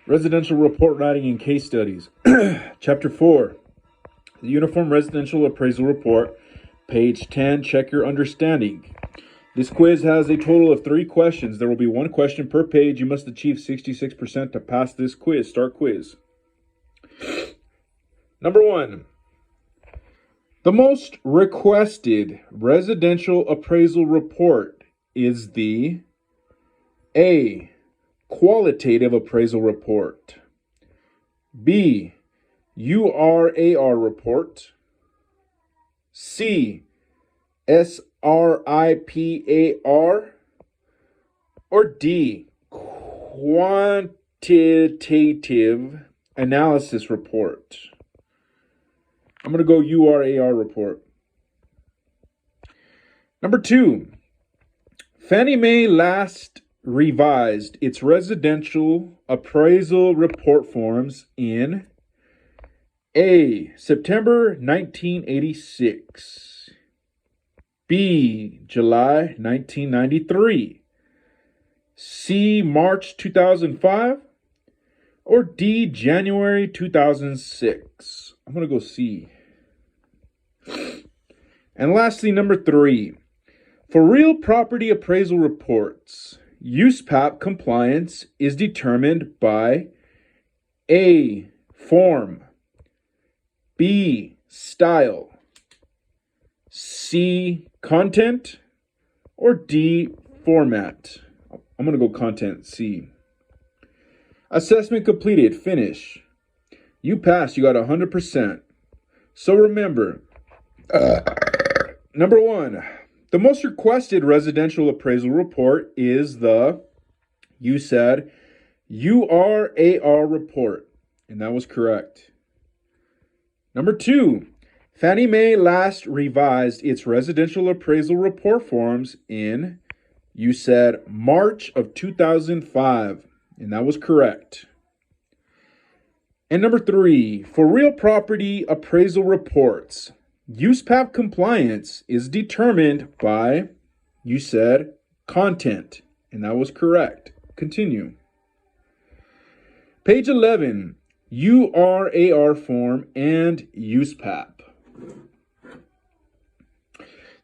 Residential report writing and case studies. Chapter 4. The Uniform Residential Appraisal Report. Page 10. Check your understanding. This quiz has a total of 3 questions. There will be 1 question per page. You must achieve 66% to pass this quiz. Start quiz. Number 1. The most requested residential appraisal report is the A. Qualitative appraisal report. B. URAR report. C. SRIPAR. Or D. Quantitative analysis report. I'm going to go URAR report. Number 2. Fannie Mae last revised its residential appraisal report forms in A. September 1986. B. July 1993. C. March 2005. Or D. January 2006. I'm going to go C. And lastly, number 3. For real property appraisal reports, USPAP compliance is determined by A. Form. B. Style. C. Content. Or D. Format. I'm going to go content, C. Assessment completed. Finish. You passed. You got 100%. So remember, number 1, the most requested residential appraisal report is the, you said, URAR report. And that was correct. Number 2, Fannie Mae last revised its residential appraisal report forms in, you said, March of 2005. And that was correct. And number 3, for real property appraisal reports, USPAP compliance is determined by, you said, content. And that was correct. Continue. Page 11, URAR form and USPAP.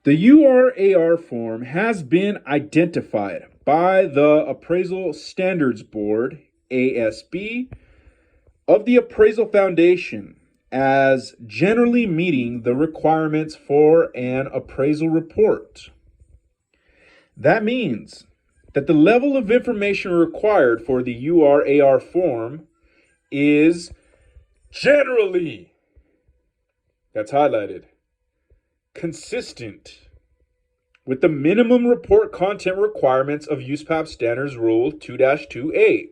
The URAR form has been identified by the Appraisal Standards Board, ASB, of the Appraisal Foundation as generally meeting the requirements for an appraisal report. That means that the level of information required for the URAR form is generally, that's highlighted, consistent with the minimum report content requirements of USPAP Standards Rule 2-2A.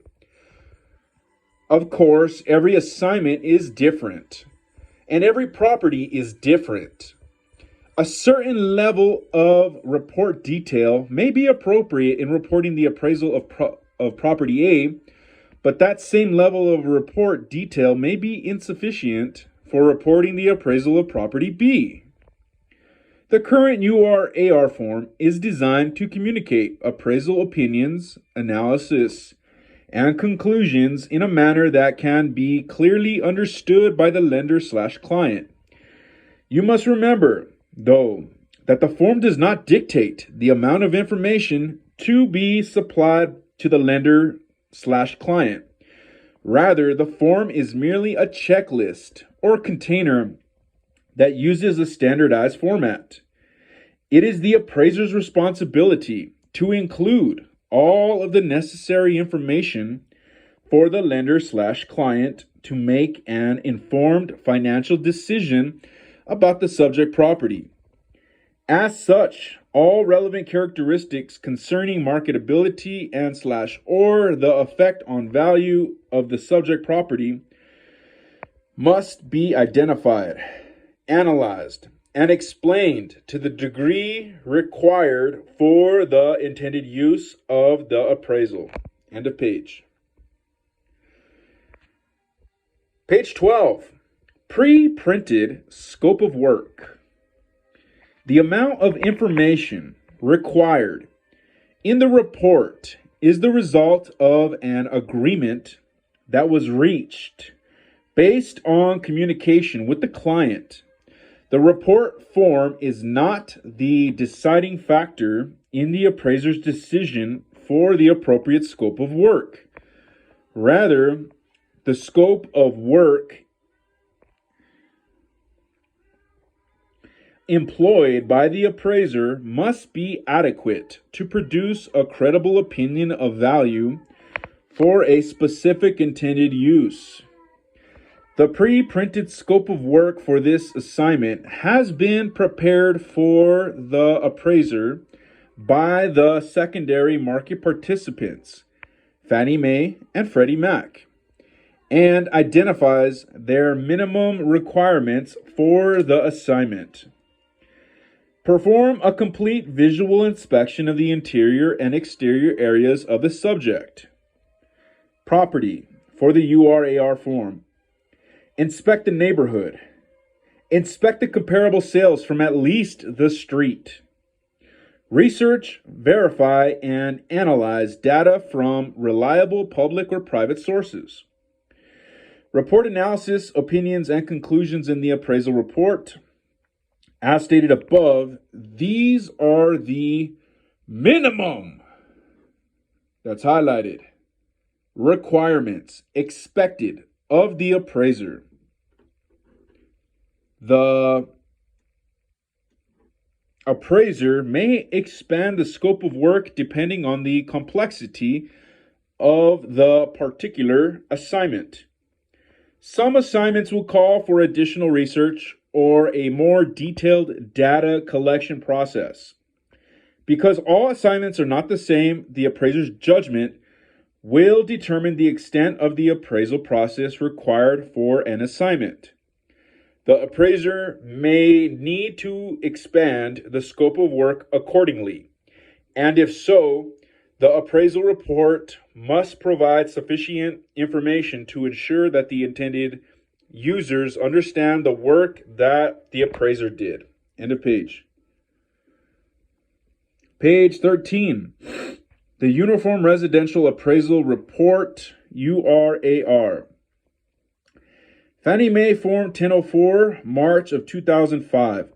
Of course, every assignment is different, and every property is different. A certain level of report detail may be appropriate in reporting the appraisal of property A, but that same level of report detail may be insufficient for reporting the appraisal of property B. The current URAR form is designed to communicate appraisal opinions, analysis, and conclusions in a manner that can be clearly understood by the lender/client. You must remember, though, that the form does not dictate the amount of information to be supplied to the lender/client. Rather, the form is merely a checklist or container that uses a standardized format. It is the appraiser's responsibility to include all of the necessary information for the lender/client to make an informed financial decision about the subject property. As such, all relevant characteristics concerning marketability and/or the effect on value of the subject property must be identified, analyzed, and explained to the degree required for the intended use of the appraisal. End of page. Page 12, pre-printed scope of work. The amount of information required in the report is the result of an agreement that was reached based on communication with the client. The report form is not the deciding factor in the appraiser's decision for the appropriate scope of work. Rather, the scope of work employed by the appraiser must be adequate to produce a credible opinion of value for a specific intended use. The pre-printed scope of work for this assignment has been prepared for the appraiser by the secondary market participants, Fannie Mae and Freddie Mac, and identifies their minimum requirements for the assignment. Perform a complete visual inspection of the interior and exterior areas of the subject property for the URAR form. Inspect the neighborhood. Inspect the comparable sales from at least the street. Research, verify, and analyze data from reliable public or private sources. Report analysis, opinions, and conclusions in the appraisal report. As stated above, these are the minimum, that's highlighted, requirements expected of the appraiser. The appraiser may expand the scope of work depending on the complexity of the particular assignment. Some assignments will call for additional research or a more detailed data collection process. Because all assignments are not the same, the appraiser's judgment will determine the extent of the appraisal process required for an assignment. The appraiser may need to expand the scope of work accordingly, and if so, the appraisal report must provide sufficient information to ensure that the intended users understand the work that the appraiser did. End of page. Page 13. The Uniform Residential Appraisal Report, URAR. Fannie Mae Form 1004, March of 2005.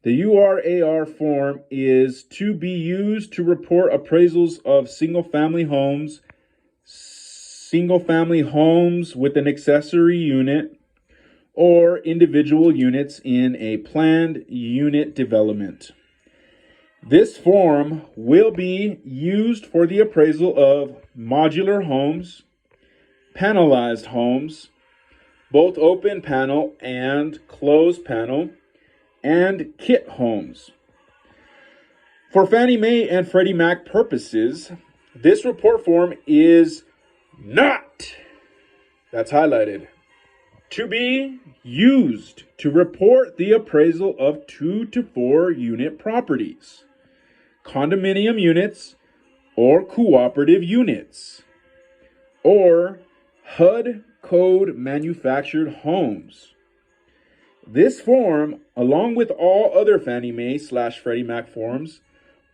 The URAR form is to be used to report appraisals of single-family homes with an accessory unit, or individual units in a planned unit development. This form will be used for the appraisal of modular homes, panelized homes, both open panel and closed panel, and kit homes. For Fannie Mae and Freddie Mac purposes, this report form is not, that's highlighted, to be used to report the appraisal of 2 to 4 unit properties, condominium units, or cooperative units, or HUD code manufactured homes. This form, along with all other Fannie Mae/Freddie Mac forms,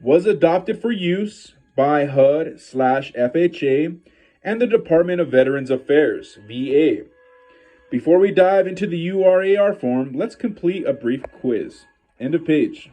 was adopted for use by HUD/FHA and the Department of Veterans Affairs, VA. Before we dive into the URAR form, let's complete a brief quiz. End of page.